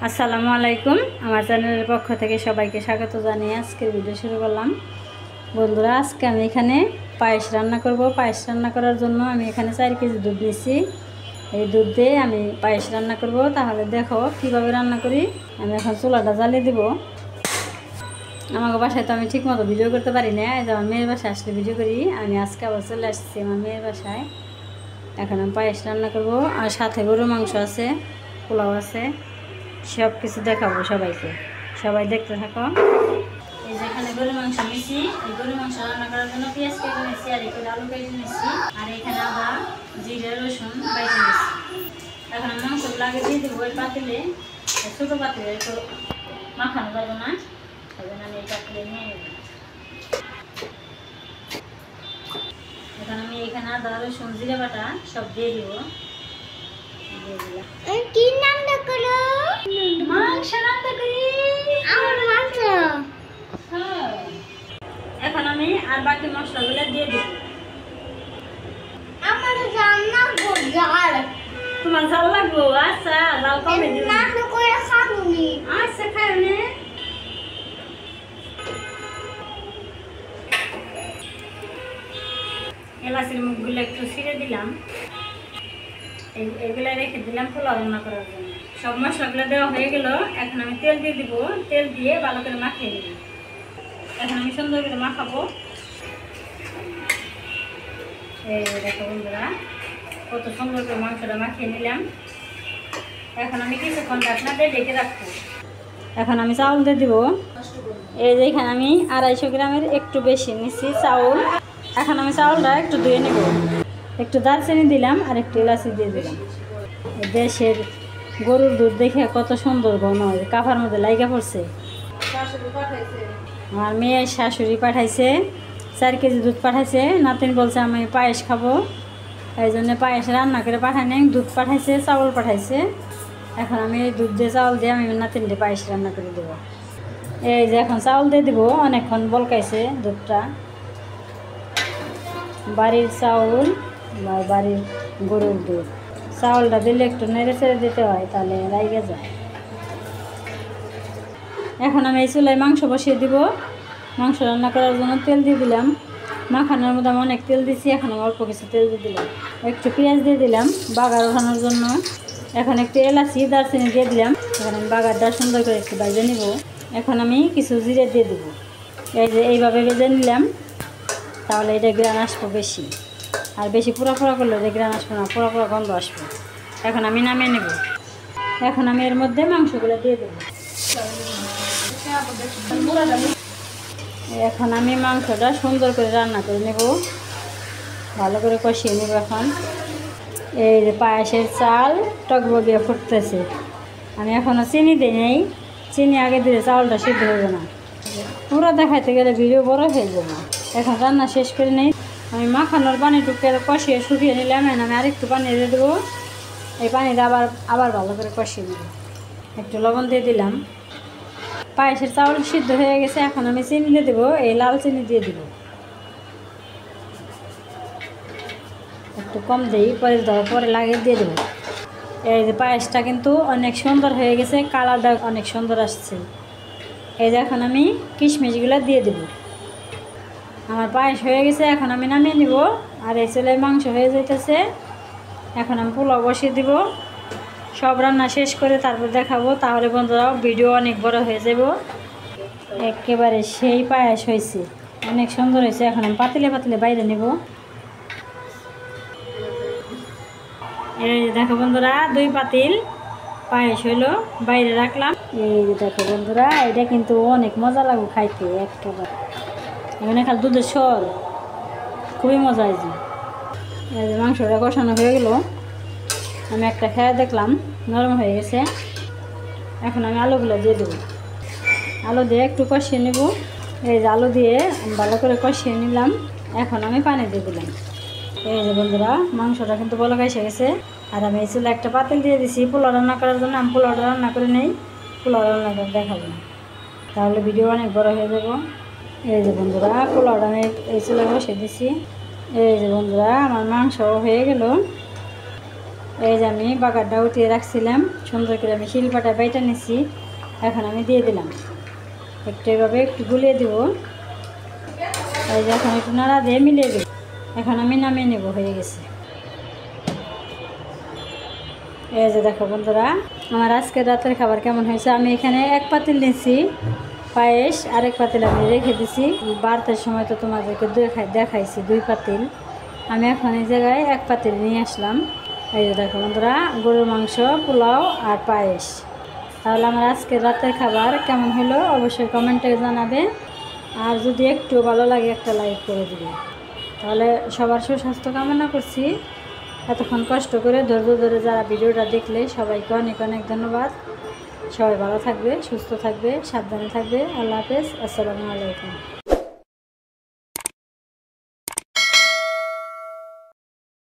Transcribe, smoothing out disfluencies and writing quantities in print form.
আসসালামু আলাইকুম। আমার চ্যানেলের পক্ষ থেকে সবাইকে স্বাগত জানিয়ে আজকের ভিডিও শুরু করলাম। বন্ধুরা, আজকে আমি এখানে পায়েস রান্না করব। পায়েস রান্না করার জন্য আমি এখানে 4 কেজি দুধ নিয়েছি। এই দুধ দিয়ে আমি পায়েস রান্না করব। তাহলে দেখো কিভাবে রান্না করি। আমি এখন চুলাটা জ্বালিয়ে দেব। আমাকে বাসায় তো আমি ঠিকমতো ভিডিও করতে পারি না, এই যে আমার মেয়ের বাসায় আসলে ভিডিও করি। আমি আজকে আবার চলে আসছি আমার মেয়ের বাসায়। এখন আমি পায়েস রান্না করব, আর সাথে গরুর মাংস আছে, পোলাও আছে, সব কিছু দেখাবো সবাইকে। সবাই দেখতে থাকো। এই যে এখানে গরুর মাংস নিয়েছি। এই গরুর মাংস রান্না করার জন্য পেঁয়াজ কেটে নিয়েছি, আর এখানে আলু কেটে নিয়েছি, আর এখানে আদা, জিরে, রসুন বাইটে নিয়েছি। এখন আমি মাংসগুলো আগে দিয়ে দেবো ওই পাতিলে। ছোটো পাতিলে তো মাখানো যাবে না, তাই জন্য আমি এই পাতিলে নিয়ে নেব। এখন আমি এখানে আদা, রসুন, জিরে বাটা সব দিয়ে দিব। কি রান্না করো? মাংস রান্না করি। আমার মাংস। এখন আমি আর বাকি মশলাগুলো দিয়ে দিব। আমার রান্না গোজাল। তোমার ঝাল লাগবো? আচ্ছা, ঝাল কমে দিব। রান্না করে খাবনি। আচ্ছা, খাই নে। এলাচের মুখগুলো একটু ছিঁড়ে দিলাম। এগুলো রেখে দিলাম পোলাও রান্না করার জন্য। সব মশলাগুলো দেওয়া হয়ে গেল। এখন আমি তেল দিয়ে দিব। তেল দিয়ে ভালো করে মাখিয়ে নিব। এখন আমি সুন্দর করে মাখাবো। এই দেখো বন্ধুরা, কত সুন্দর করে মাংসটা মাখিয়ে নিলাম। এখন আমি কিছুক্ষণ ঢাকনা দিয়ে ঢেকে রাখবো। এখন আমি চাউল দিয়ে দিব। এই যে এখানে আমি 250 গ্রামের একটু বেশি নিচ্ছি চাউল। এখন আমি চাউলটা একটু ধুয়ে নেব। একটু দারচিনি দিলাম, আর একটু এলাচি দিয়ে দিলাম। দেশের গরুর দুধ দেখে কত সুন্দর ঘন, কাফার মধ্যে লাইগা পড়ছে। আমার মেয়ের শাশুড়ি পাঠাইছে, 4 কেজি দুধ পাঠাইছে। নাতিন বলছে আমি পায়েস খাবো, এই জন্য পায়েস রান্না করে পাঠায়নি। দুধ পাঠাইছে, চাউল পাঠাইছে। এখন আমি দুধ দিয়ে চাউল দিয়ে আমি নাতিন দিয়ে পায়েস রান্না করে দেবো। এই যে এখন চাউল দিয়ে দেবো। অনেকক্ষণ বলকাইছে দুধটা। বাড়ির চাউল বা বাড়ির গরুর দুধ, চাউলটা দিলে একটু নেড়ে চেড়ে দিতে হয়, তাহলে রাইগে যায়। এখন আমি এই চুলায় মাংস বসিয়ে দিব। মাংস রান্না করার জন্য তেল দিয়ে দিলাম। মাখানোর মধ্যে আমি অনেক তেল দিচ্ছি, এখন আমি অল্প কিছু তেল দিয়ে দিলাম। একটু পেঁয়াজ দিয়ে দিলাম বাগার ওঠানোর জন্য। এখন একটু এলাচি, দারচিনি দিয়ে দিলাম। এখন আমি বাগারটা সুন্দর করে একটু ভেজে নিব। এখন আমি কিছু জিরে দিয়ে দেবো। এই যে এইভাবে ভেজে নিলাম, তাহলে এটা গ্রান আসবো বেশি। আর বেশি পোড়া পোড়া করলে এটা গ্রান আসবো না, পোড়া পোড়া গন্ধ আসবে। এখন আমি নামিয়ে নেব। এখন আমি এর মধ্যে মাংসগুলো দিয়ে দেবো। এখন আমি মাংসটা সুন্দর করে রান্না করে নেব, ভালো করে কষিয়ে নেব। এখন এই যে পায়েসের চাল টকবগিয়ে ফুটতেছে। আমি এখনও চিনি দিই নেই। চিনি আগে দিলে চাউলটা সিদ্ধ হবে না। পুরো দেখাইতে গেলে ভিডিও বড় হয়ে যাবে। এখন রান্না শেষ করে নেই। আমি মাখানোর পানিটুকু কষিয়ে শুকিয়ে নিলাম। আমি আরেকটু পানি দিয়ে দেবো। এই পানিটা আবার ভালো করে কষিয়ে নেব। একটু লবণ দিয়ে দিলাম। পায়েসের চাউল সিদ্ধ হয়ে গেছে। এখন আমি চিনি দিয়ে দেবো। এই লাল চিনি দিয়ে দেবো। একটু কম দিই, পরে লাগিয়ে দিয়ে দেবো। এই যে পায়েসটা কিন্তু অনেক সুন্দর হয়ে গেছে, কালারটা অনেক সুন্দর আসছে। এই যে এখন আমি কিশমিশগুলো দিয়ে দেবো। আমার পায়েস হয়ে গেছে, এখন আমি নামিয়ে নিব। আর এই চুলায় মাংস হয়ে যাইতেছে। এখন আমি পোলাও বসিয়ে দিব। সব রান্না শেষ করে তারপর দেখাবো, তাহলে বন্ধুরাও ভিডিও অনেক বড় হয়ে যাব। একেবারে সেই পায়েস হয়েছে, অনেক সুন্দর হয়েছে। এখন আমি পাতিলে পাতিলে বাইরে নেব। এই যে দেখো বন্ধুরা, 2 পাতিল পায়েস হইলো, বাইরে রাখলাম। এই যে দেখো বন্ধুরা, এটা কিন্তু অনেক মজা লাগবে খাইতে। একেবারে এখানে খালি দুধের সর, খুবই মজা হয়েছে। এই যে মাংসটা কষানো হয়ে গেল। আমি একটা খেয়ে দেখলাম, নরম হয়ে গেছে। এখন আমি আলুগুলো দিয়ে দেবো। আলু দিয়ে একটু কষিয়ে নেব। এই যে আলু দিয়ে ভালো করে কষিয়ে নিলাম। এখন আমি পানি দিয়ে দিলাম। এই যে বন্ধুরা, মাংসটা কিন্তু বলক এসে গেছে। আর আমি এই চুলে একটা পাতিল দিয়ে দিছি পোলাও রান্না করার জন্য। আমি পোলাওটা রান্না করে নেই, পোলাও রান্না করে দেখাবো না, তাহলে ভিডিও অনেক বড় হয়ে যাব। এই যে বন্ধুরা, পোলাওটা আমি এই চুলে বসে দিছি। এই যে বন্ধুরা, আমার মাংস হয়ে গেল। এই যে আমি বাগারটা উঠিয়ে রাখছিলাম, সুন্দর করে আমি শিলপাটা বাইটা নিছি। এখন আমি দিয়ে দিলাম, একটু এভাবে একটু গুলিয়ে দিব। এই যে এখন একটু নাড়া দিয়ে মিলিয়ে দেব। এখন আমি নামিয়ে নেব, হয়ে গেছে। এই যে দেখো বন্ধুরা, আমার আজকের রাতের খাবার কেমন হয়েছে। আমি এখানে 1 পাতিল নিয়েছি পায়েস, আরেক পাতিল আমি রেখে দিছি। বারটার সময় তো তোমাদেরকে দেখাইছি 2 পাতিল। আমি এখন এই জায়গায় 1 পাতিল নিয়ে আসলাম। এই যে দেখো বন্ধুরা, গরুর মাংস, পোলাও আর পায়েস। তাহলে আমার আজকের রাতের খাবার কেমন হলো অবশ্যই কমেন্টে জানাবে। আর যদি একটু ভালো লাগে একটা লাইক করে দিবে। তাহলে সবার সুস্বাস্থ্য কামনা করছি। এতক্ষণ কষ্ট করে ধৈর্য ধরে যারা ভিডিওটা দেখলে সবাইকে অনেক অনেক ধন্যবাদ। সবাই ভালো থাকবে, সুস্থ থাকবে, সাবধানে থাকবে। আল্লাহ হাফেজ, আসসালামু আলাইকুম।